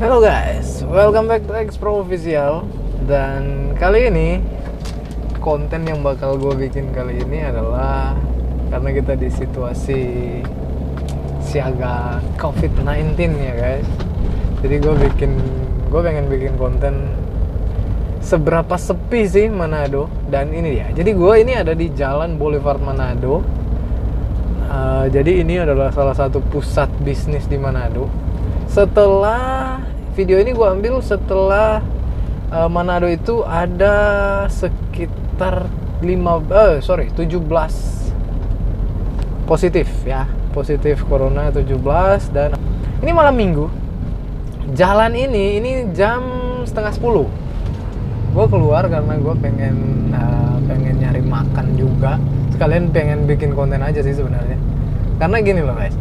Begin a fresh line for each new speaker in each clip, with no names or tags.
Hello guys, welcome back to X-Pro Official. Dan kali ini konten yang bakal gue bikin kali ini adalah karena kita di situasi siaga COVID-19 ya guys. Jadi gue pengen bikin konten seberapa sepi sih Manado. Dan ini dia. Jadi gue ini ada di Jalan Boulevard Manado. Jadi ini adalah salah satu pusat bisnis di Manado. Setelah video ini gue ambil setelah Manado itu ada sekitar 17 positif ya, positif corona 17. Dan ini malam minggu. Jalan ini jam setengah 10. Gue keluar karena gue pengen nyari makan juga. Sekalian pengen bikin konten aja sih sebenarnya. Karena gini loh guys,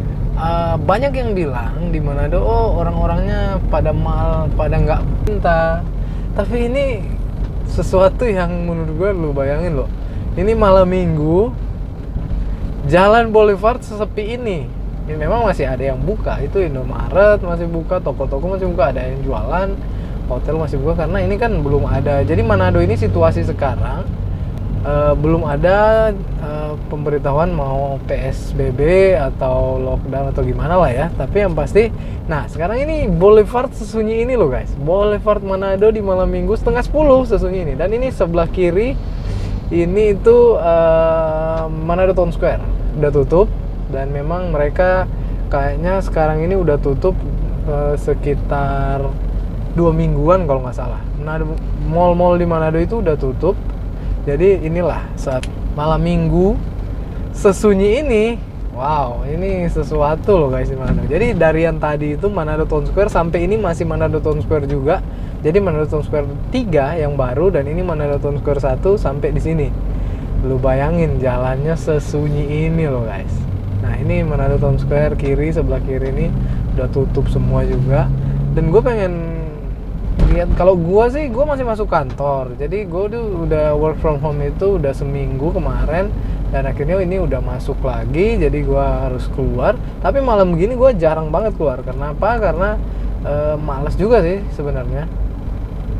banyak yang bilang di Manado, orang-orangnya pada nggak pinta. Tapi ini sesuatu yang menurut gue, lu bayangin loh, ini malam minggu, Jalan Boulevard sesepi ini. Ini memang masih ada yang buka, itu Indomaret masih buka, toko-toko masih buka, ada yang jualan, hotel masih buka, karena ini kan belum ada. Jadi Manado ini situasi sekarang belum ada pemberitahuan mau PSBB atau lockdown atau gimana lah ya. Tapi yang pasti, nah sekarang ini Boulevard sesunyi ini loh guys. Boulevard Manado di malam minggu setengah 10 sesunyi ini. Dan ini sebelah kiri ini itu Manado Town Square udah tutup. Dan memang mereka kayaknya sekarang ini udah tutup sekitar 2 mingguan kalau nggak salah. Mall-mall di Manado itu udah tutup. Jadi inilah saat malam minggu sesunyi ini. Wow, ini sesuatu loh guys di Manado. Jadi dari yang tadi itu Manado Town Square sampai ini masih Manado Town Square juga. Jadi Manado Town Square 3 yang baru, dan ini Manado Town Square 1 sampai di sini. Lu bayangin jalannya sesunyi ini loh guys. Nah, ini Manado Town Square kiri, sebelah kiri ini udah tutup semua juga. Dan gue pengen lihat, kalau gue sih gue masih masuk kantor, jadi gue udah work from home itu udah seminggu kemarin, dan akhirnya ini udah masuk lagi, jadi gue harus keluar. Tapi malam gini gue jarang banget keluar. Kenapa? Karena malas juga sih sebenarnya.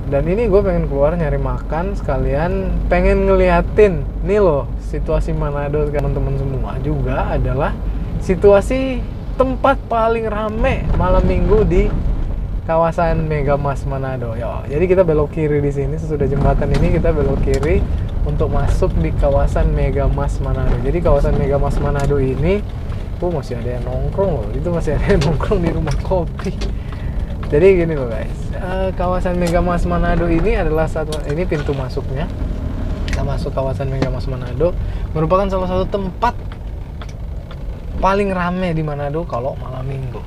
Dan ini gue pengen keluar nyari makan, sekalian pengen ngeliatin nih loh situasi Manado. Teman-teman semua juga adalah situasi tempat paling rame malam minggu di kawasan Megamas Manado. Yo, jadi kita belok kiri di sini, sesudah jembatan ini kita belok kiri untuk masuk di kawasan Megamas Manado. Jadi kawasan Megamas Manado ini, masih ada yang nongkrong loh. Itu masih ada yang nongkrong di rumah kopi. Jadi gini loh guys, kawasan Megamas Manado ini adalah ini pintu masuknya. Kita masuk kawasan Megamas Manado, merupakan salah satu tempat paling rame di Manado kalau malam minggu.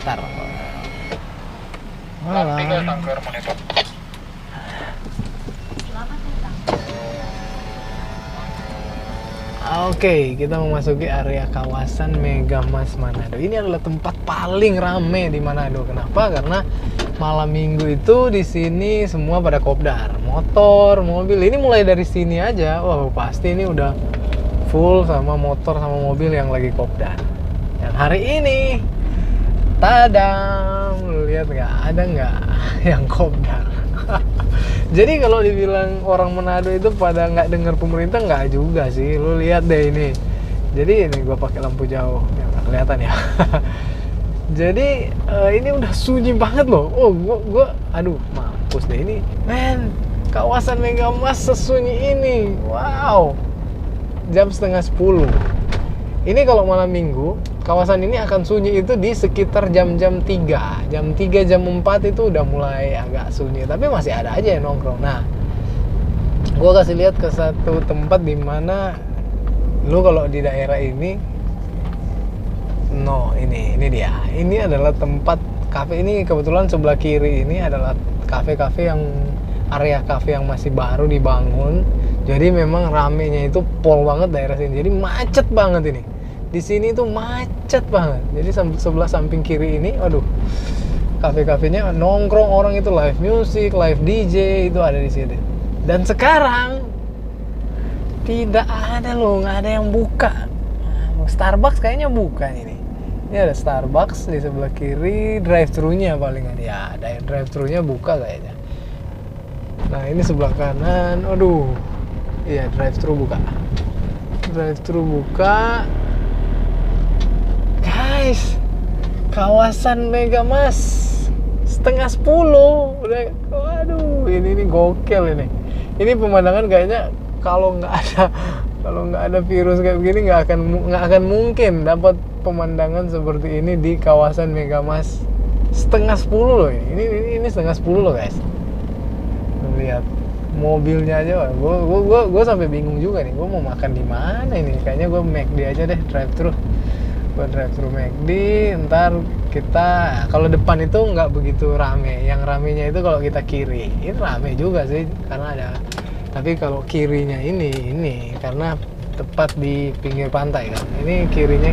Ntar. Malam. Oke, kita memasuki area kawasan Megamas Manado. Ini adalah tempat paling rame di Manado. Kenapa? Karena malam minggu itu di sini semua pada kopdar, motor, mobil. Ini mulai dari sini aja, wah pasti ini udah full sama motor sama mobil yang lagi kopdar. Dan hari ini, tadam, lu lihat nggak? Ada nggak yang kopdar? Jadi kalau dibilang orang Manado itu pada nggak dengar pemerintah, nggak juga sih. Lu lihat deh ini. Jadi ini gue pakai lampu jauh, ya nggak kelihatan ya. Jadi ini udah sunyi banget loh. Aduh, mampus deh ini. Men, kawasan Megamas sesunyi ini. Wow. Jam setengah 10. Ini kalau malam minggu, kawasan ini akan sunyi itu di sekitar jam-jam 3. Jam 3, jam 4 itu udah mulai agak sunyi. Tapi masih ada aja yang nongkrong. Nah, gue kasih lihat ke satu tempat di mana lu kalau di daerah ini, ini dia. Ini adalah tempat kafe. Ini kebetulan sebelah kiri ini adalah kafe-kafe area kafe yang masih baru dibangun. Jadi memang ramenya itu pol banget daerah sini. Jadi macet banget ini. Di sini tuh macet banget. Jadi sebelah samping kiri ini, aduh, kafe-kafenya nongkrong orang itu, live music, live DJ itu ada di sini. Dan sekarang tidak ada loh, nggak ada yang buka. Starbucks kayaknya buka ini. Ini ada Starbucks di sebelah kiri, drive-thru-nya palingan. Ya, drive-thru-nya buka kayaknya. Nah, ini sebelah kanan. Aduh. Iya, drive-thru buka. Drive-thru buka. Guys, kawasan Megamas 9:30. Udah, waduh, ini gokil ini. Ini pemandangan kayaknya kalau nggak ada virus kayak begini nggak akan mungkin dapat pemandangan seperti ini di kawasan Megamas 9:30 loh. Ini 9:30 loh guys. Lihat mobilnya aja, gue sampai bingung juga nih. Gue mau makan di mana ini? Kayaknya gue McD aja deh, drive-thru. Gue drive-thru McD. Ntar kita kalau depan itu nggak begitu rame. Yang ramenya itu kalau kita kiri. Ini rame juga sih karena ada. Tapi kalau kirinya ini karena tepat di pinggir pantai kan. Ini kirinya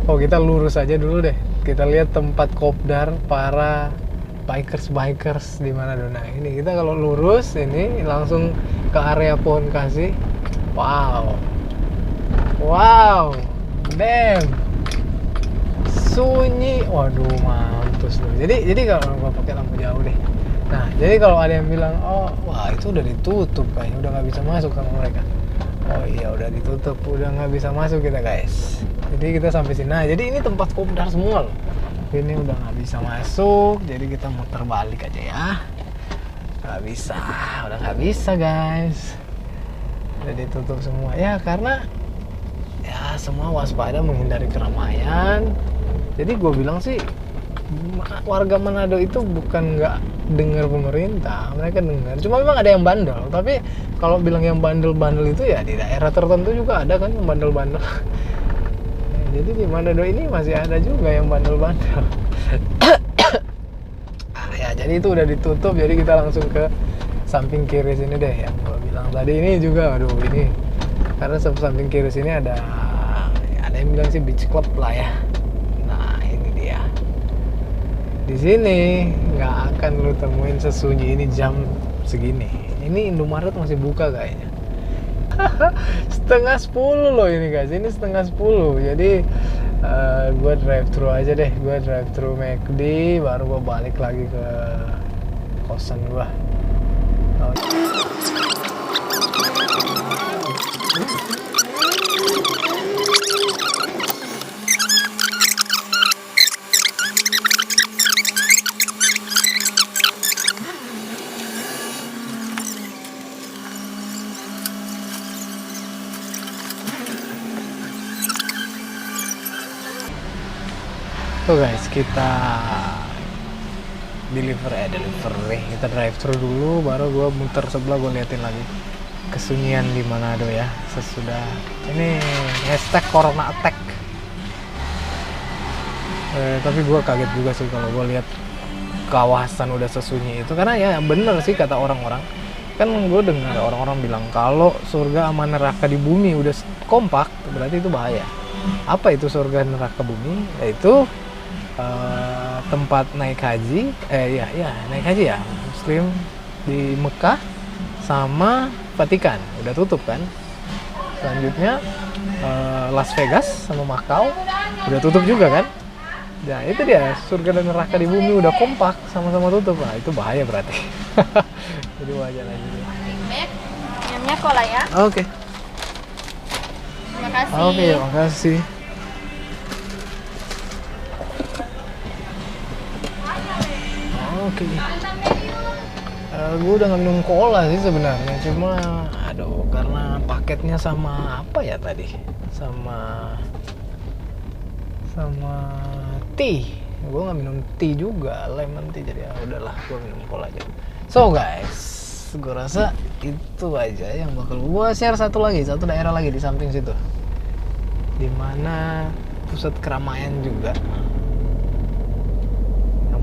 kita lurus aja dulu deh. Kita lihat tempat kopdar para bikers di mana Dona. Ini kita kalau lurus ini langsung ke area pohon kasih. Wow, damn, sunyi. Waduh, mampus loh. Jadi kalau gua pakai lampu jauh deh. Nah, jadi kalau ada yang bilang, oh, wah itu udah ditutup kayaknya, udah nggak bisa masuk sama mereka. Oh iya, udah ditutup, udah nggak bisa masuk kita guys. Jadi kita sampai sini. Nah, jadi ini tempat kopdar semua loh. Ini udah nggak bisa masuk, jadi kita muter balik aja ya. Nggak bisa, udah nggak bisa guys. Udah ditutup semua ya karena ya semua waspada menghindari keramaian. Jadi gue bilang sih warga Manado itu bukan nggak dengar pemerintah, mereka dengar. Cuma memang ada yang bandel. Tapi kalau bilang yang bandel-bandel itu ya di daerah tertentu juga ada kan yang bandel-bandel. Jadi di Manado ini masih ada juga yang bandel-bandel. Ya jadi itu udah ditutup. Jadi kita langsung ke samping kiri sini deh yang gue bilang tadi. Ini juga, aduh ini karena samping kiri sini ada yang bilang sih beach club lah ya. Nah ini dia. Di sini nggak akan lu temuin sesunyi ini jam segini. Ini Indomaret masih buka kayaknya. 9:30 loh ini guys. Ini 9:30. Jadi gue drive-thru aja deh. Gue drive-thru McD, baru gue balik lagi ke kosan gue. Tuh guys, kita delivery, kita drive-thru dulu, baru gue muter sebelah, gue liatin lagi kesunyian di Manado ya. Sesudah ini #corona attack. Tapi gue kaget juga sih kalau gue lihat kawasan udah sesunyi itu, karena ya bener sih kata orang-orang. Kan gue dengar orang-orang bilang kalau surga sama neraka di bumi udah kompak, berarti itu bahaya. Apa itu surga neraka bumi? Yaitu tempat naik haji, naik haji ya, Muslim di Mekah sama Vatikan udah tutup kan. Selanjutnya Las Vegas sama Macau udah tutup juga kan. Nah itu dia, surga dan neraka di bumi udah kompak sama-sama tutup. Nah itu bahaya berarti. Jadi wajar aja deh.
Minumnya cola ya.
Oke.
Terima kasih.
Oke, makasih. Oke. Gue udah nggak minum cola sih sebenarnya, cuma aduh karena paketnya sama apa ya tadi, sama tea. Gue nggak minum tea juga, lemon tea, jadi ya udahlah gue minum cola aja. So guys, gue rasa itu aja yang bakal gue share. Satu daerah lagi di samping situ, dimana pusat keramaian juga.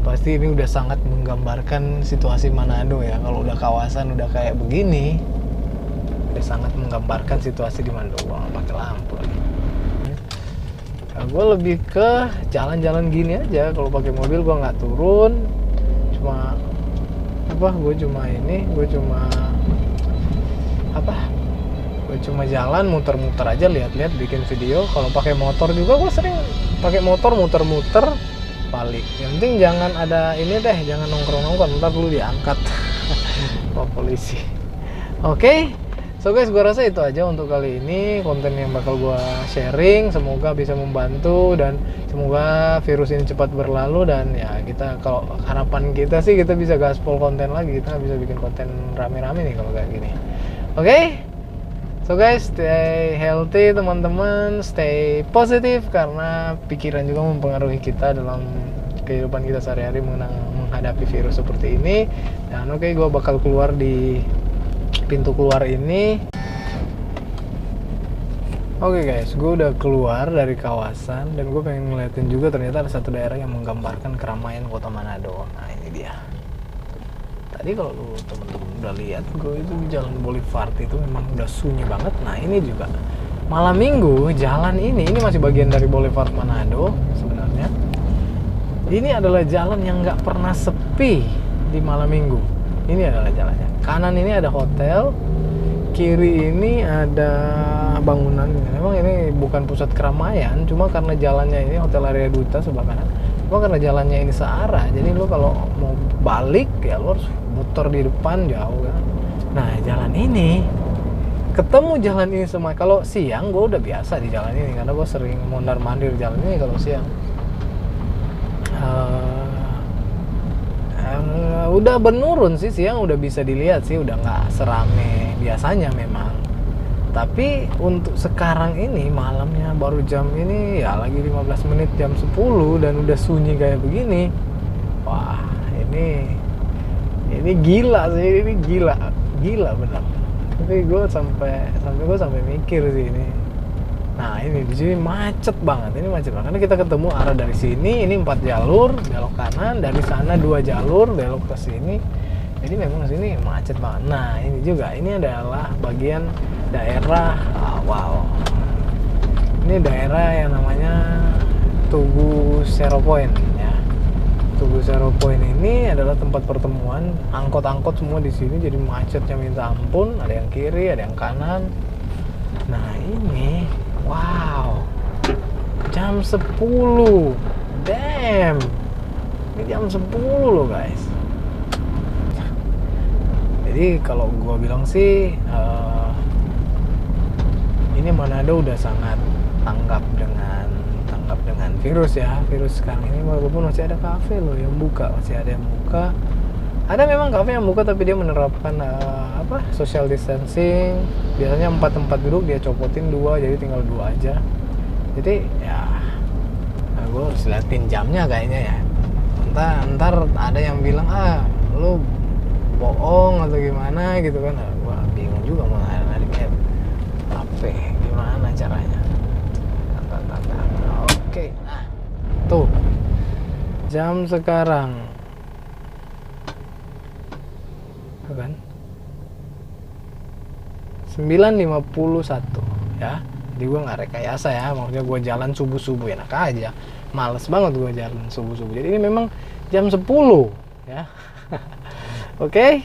Pasti ini udah sangat menggambarkan situasi Manado ya. Kalau udah kawasan udah kayak begini, udah sangat menggambarkan situasi di Manado. Wah, pakai lampu lagi. Nah, gue lebih ke jalan-jalan gini aja. Kalau pakai mobil gue nggak turun. Gue cuma Gue cuma jalan muter-muter aja, lihat-lihat, bikin video. Kalau pakai motor juga gue sering pakai motor muter-muter balik. Yang penting jangan ada ini deh, jangan nongkrong-nongkrong, ntar dulu diangkat Pak polisi. Oke. So guys, gue rasa itu aja untuk kali ini konten yang bakal gue sharing. Semoga bisa membantu dan semoga virus ini cepat berlalu. Dan ya kita, kalau harapan kita sih kita bisa gaspol konten lagi, kita bisa bikin konten rame-rame nih kalau kayak gini. Oke? So guys, stay healthy teman-teman, stay positif karena pikiran juga mempengaruhi kita dalam kehidupan kita sehari-hari menghadapi virus seperti ini. Dan oke, gue bakal keluar di pintu keluar ini. Oke guys, gue udah keluar dari kawasan dan gue pengen ngeliatin juga ternyata ada satu daerah yang menggambarkan keramaian kota Manado. Nah ini dia. Tadi kalau lu temen-temen udah lihat, gue itu di Jalan Boulevard itu memang udah sunyi banget. Nah ini juga malam minggu jalan ini masih bagian dari Boulevard Manado sebenarnya. Ini adalah jalan yang nggak pernah sepi di malam minggu. Ini adalah jalannya. Kanan ini ada hotel, kiri ini ada bangunan. Memang ini bukan pusat keramaian, cuma karena jalannya ini Hotel Area Duta sebelah kanan. Cuma karena jalannya ini searah, jadi lo kalau mau balik ya lo harus muter di depan jauh kan. Nah jalan ini, ketemu jalan ini semua. Kalau siang gue udah biasa di jalan ini karena gue sering mondar-mandir jalan ini kalau siang. Udah menurun sih, siang udah bisa dilihat sih, udah nggak serame biasanya memang. Tapi untuk sekarang ini malamnya baru jam ini ya lagi 15 menit jam 10 dan udah sunyi kayak begini. Wah ini gila sih, ini gila benar. Tapi gue sampai mikir sih ini. Nah ini di sini macet banget, karena kita ketemu arah dari sini ini 4 jalur belok kanan, dari sana 2 jalur belok ke sini, jadi memang sini macet banget. Nah ini juga, ini adalah bagian daerah ini daerah yang namanya Tugu Zero Point ya. Tugu Zero Point ini adalah tempat pertemuan angkot-angkot semua di sini, jadi macetnya minta ampun, ada yang kiri ada yang kanan. Nah ini wow, jam 10, damn, ini jam 10 loh guys. Jadi kalau gua bilang sih, ini Manado udah sangat tanggap dengan virus ya. Virus sekarang ini walaupun masih ada kafe loh yang buka, masih ada yang buka. Ada memang kafe yang buka tapi dia menerapkan social distancing. Biasanya 4 tempat duduk dia copotin 2, jadi tinggal 2 aja. Jadi ya gue harus liatin jamnya kayaknya ya. Ntar ada yang bilang lu bohong atau gimana gitu kan. Gue bingung juga mau narik apa gimana caranya. Oke, nah tuh jam sekarang kan 9.51 ya. Jadi gue nggak rekayasa ya, maksudnya gue jalan subuh enak aja, males banget gue jalan subuh. Jadi ini memang jam 10 ya. Oke.